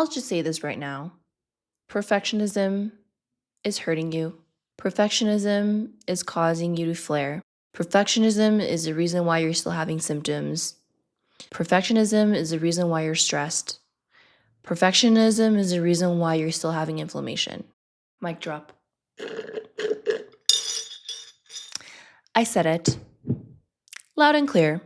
I'll just say this right now. Perfectionism is hurting you. Perfectionism is causing you to flare. Perfectionism is the reason why you're still having symptoms. Perfectionism is the reason why you're stressed. Perfectionism is the reason why you're still having inflammation. Mic drop. I said it. Loud and clear.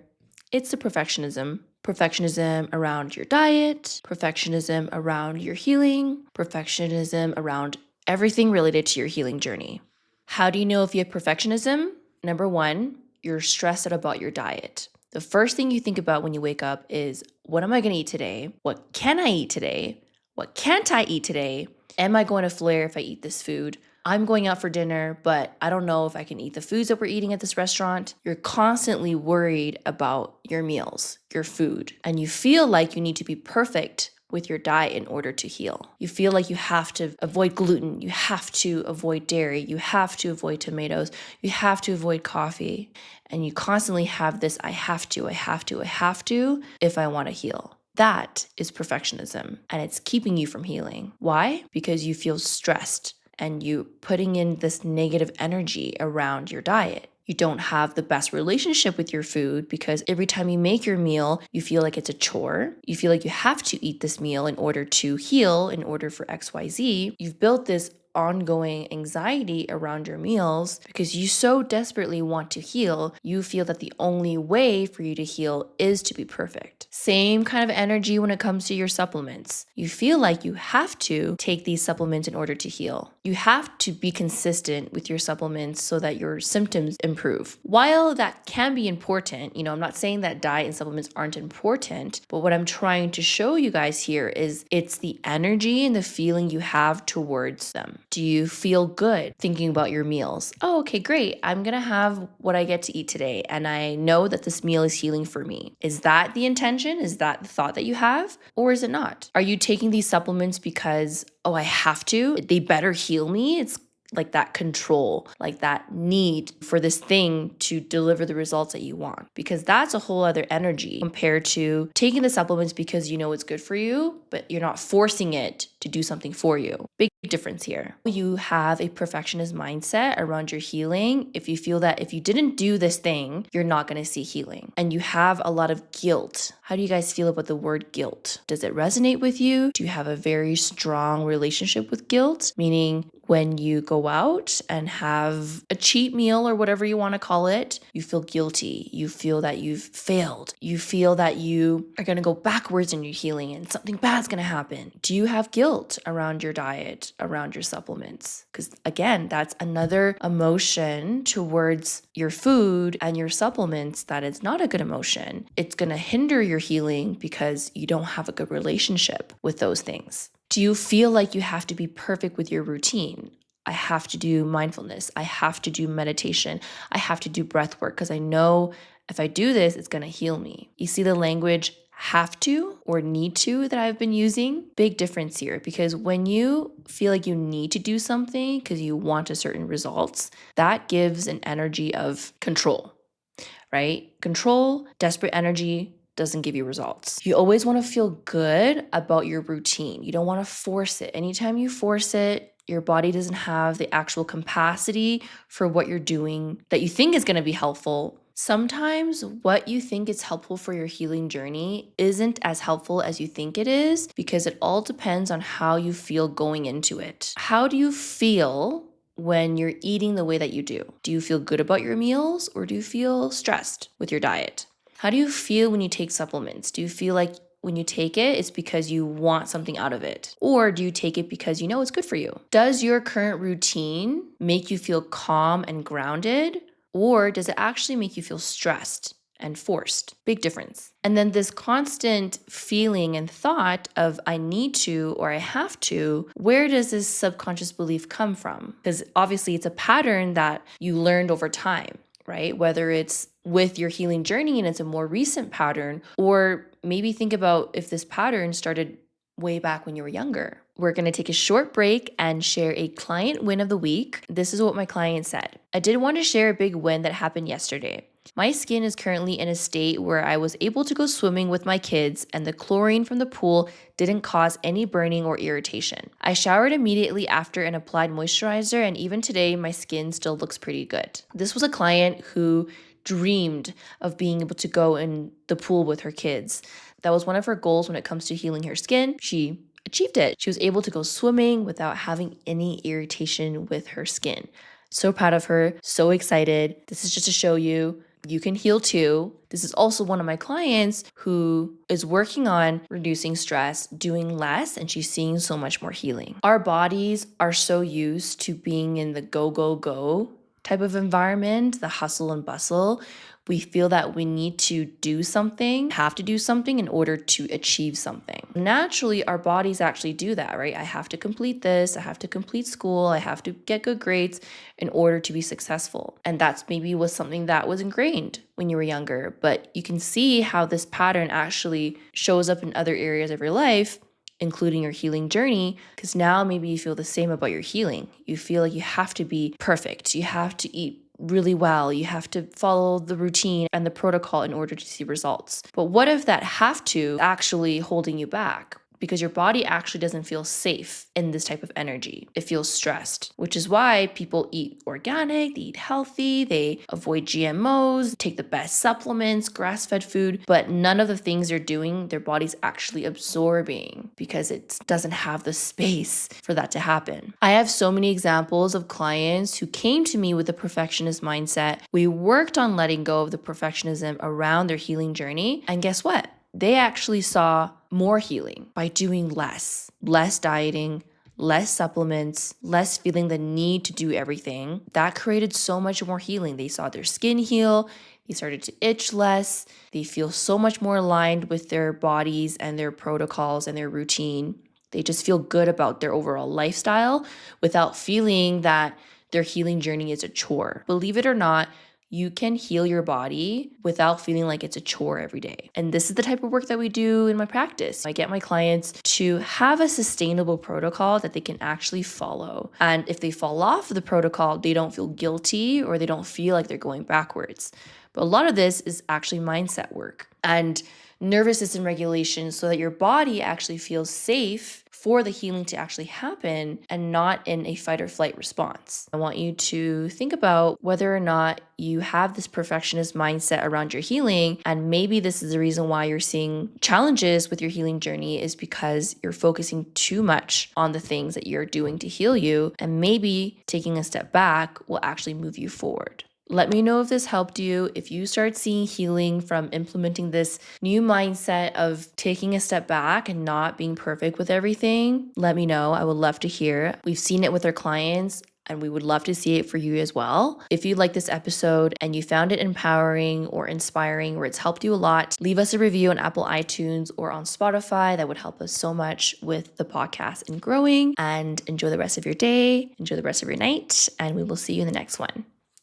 It's the perfectionism. Perfectionism around your diet, perfectionism around your healing, perfectionism around everything related to your healing journey. How do you know if you have perfectionism? Number one, you're stressed out about your diet. The first thing you think about when you wake up is, what am I going to eat today? What can I eat today? What can't I eat today? Am I going to flare if I eat this food? I'm going out for dinner, but I don't know if I can eat the foods that we're eating at this restaurant. You're constantly worried about your meals, your food, and you feel like you need to be perfect with your diet in order to heal. You feel like you have to avoid gluten, you have to avoid dairy, you have to avoid tomatoes, you have to avoid coffee, and you constantly have this I have to if I want to heal. That is perfectionism, and it's keeping you from healing. Why? Because you feel stressed and you putting in this negative energy around your diet. You don't have the best relationship with your food because every time you make your meal, you feel like it's a chore. You feel like you have to eat this meal in order to heal, in order for XYZ. You've built this ongoing anxiety around your meals because you so desperately want to heal. You feel that the only way for you to heal is to be perfect. Same kind of energy when it comes to your supplements. You feel like you have to take these supplements in order to heal. You have to be consistent with your supplements so that your symptoms improve. While that can be important, I'm not saying that diet and supplements aren't important, but what I'm trying to show you guys here is it's the energy and the feeling you have towards them. Do you feel good thinking about your meals? Oh, okay, great. I'm going to have what I get to eat today, and I know that this meal is healing for me. Is that the intention? Is that the thought that you have? Or is it not? Are you taking these supplements because, oh, I have to? They better heal me? It's like that control, like that need for this thing to deliver the results that you want. Because that's a whole other energy compared to taking the supplements because you know it's good for you, but you're not forcing it to do something for you. Big difference here. You have a perfectionist mindset around your healing. If you feel that if you didn't do this thing, you're not going to see healing. And you have a lot of guilt. How do you guys feel about the word guilt? Does it resonate with you? Do you have a very strong relationship with guilt? Meaning when you go out and have a cheat meal or whatever you want to call it, you feel guilty. You feel that you've failed. You feel that you are going to go backwards in your healing and something bad's going to happen. Do you have guilt around your diet, around your supplements? Because again, that's another emotion towards your food and your supplements that is not a good emotion. It's going to hinder your healing because you don't have a good relationship with those things. Do you feel like you have to be perfect with your routine? I have to do mindfulness. I have to do meditation. I have to do breath work because I know if I do this, it's going to heal me. You see the language have to or need to that I've been using? Big difference here, because when you feel like you need to do something because you want a certain results, that gives an energy of control, right? Control, desperate energy, doesn't give you results. You always want to feel good about your routine. You don't want to force it. Anytime you force it, your body doesn't have the actual capacity for what you're doing that you think is going to be helpful. Sometimes what you think is helpful for your healing journey isn't as helpful as you think it is because it all depends on how you feel going into it. How do you feel when you're eating the way that you do? Do you feel good about your meals or do you feel stressed with your diet? How do you feel when you take supplements? Do you feel like when you take it, it's because you want something out of it? Or do you take it because you know it's good for you? Does your current routine make you feel calm and grounded? Or does it actually make you feel stressed and forced? Big difference. And then this constant feeling and thought of I need to or I have to, where does this subconscious belief come from? Because obviously it's a pattern that you learned over time, right? Whether it's with your healing journey and it's a more recent pattern, or maybe think about if this pattern started way back when you were younger. We're going to take a short break and share a client win of the week. This is what my client said. I did want to share a big win that happened yesterday. My skin is currently in a state where I was able to go swimming with my kids and the chlorine from the pool didn't cause any burning or irritation. I showered immediately after and applied moisturizer, and even today my skin still looks pretty good. This was a client who dreamed of being able to go in the pool with her kids. That was one of her goals when it comes to healing her skin. She achieved it. She was able to go swimming without having any irritation with her skin. So proud of her, so excited. This is just to show you can heal too. This is also one of my clients who is working on reducing stress, doing less, and she's seeing so much more healing. Our bodies are so used to being in the go, go, go type of environment, the hustle and bustle. We feel that we need to do something, have to do something in order to achieve something. Naturally, our bodies actually do that, right? I have to complete this, I have to complete school, I have to get good grades in order to be successful. And that's maybe was something that was ingrained when you were younger, but you can see how this pattern actually shows up in other areas of your life, including your healing journey, because now maybe you feel the same about your healing. You feel like you have to be perfect. You have to eat really well. You have to follow the routine and the protocol in order to see results. But what if that have to actually holding you back? Because your body actually doesn't feel safe in this type of energy. It feels stressed, which is why people eat organic, they eat healthy, they avoid GMOs, take the best supplements, grass-fed food, but none of the things they're doing, their body's actually absorbing because it doesn't have the space for that to happen. I have so many examples of clients who came to me with a perfectionist mindset. We worked on letting go of the perfectionism around their healing journey, and guess what? They actually saw more healing by doing less dieting, less supplements, less feeling the need to do everything. That created so much more healing. They saw their skin heal. They started to itch less. They feel so much more aligned with their bodies and their protocols and their routine. They just feel good about their overall lifestyle without feeling that their healing journey is a chore. Believe it or not, you can heal your body without feeling like it's a chore every day. And this is the type of work that we do in my practice. I get my clients to have a sustainable protocol that they can actually follow. And if they fall off the protocol, they don't feel guilty or they don't feel like they're going backwards. But a lot of this is actually mindset work and nervous system regulation so that your body actually feels safe for the healing to actually happen and not in a fight or flight response. I want you to think about whether or not you have this perfectionist mindset around your healing, and maybe this is the reason why you're seeing challenges with your healing journey is because you're focusing too much on the things that you're doing to heal you, and maybe taking a step back will actually move you forward. Let me know if this helped you. If you start seeing healing from implementing this new mindset of taking a step back and not being perfect with everything, let me know. I would love to hear. We've seen it with our clients, and we would love to see it for you as well. If you like this episode and you found it empowering or inspiring or it's helped you a lot, leave us a review on Apple iTunes or on Spotify. That would help us so much with the podcast and growing. And enjoy the rest of your day, enjoy the rest of your night, and we will see you in the next one.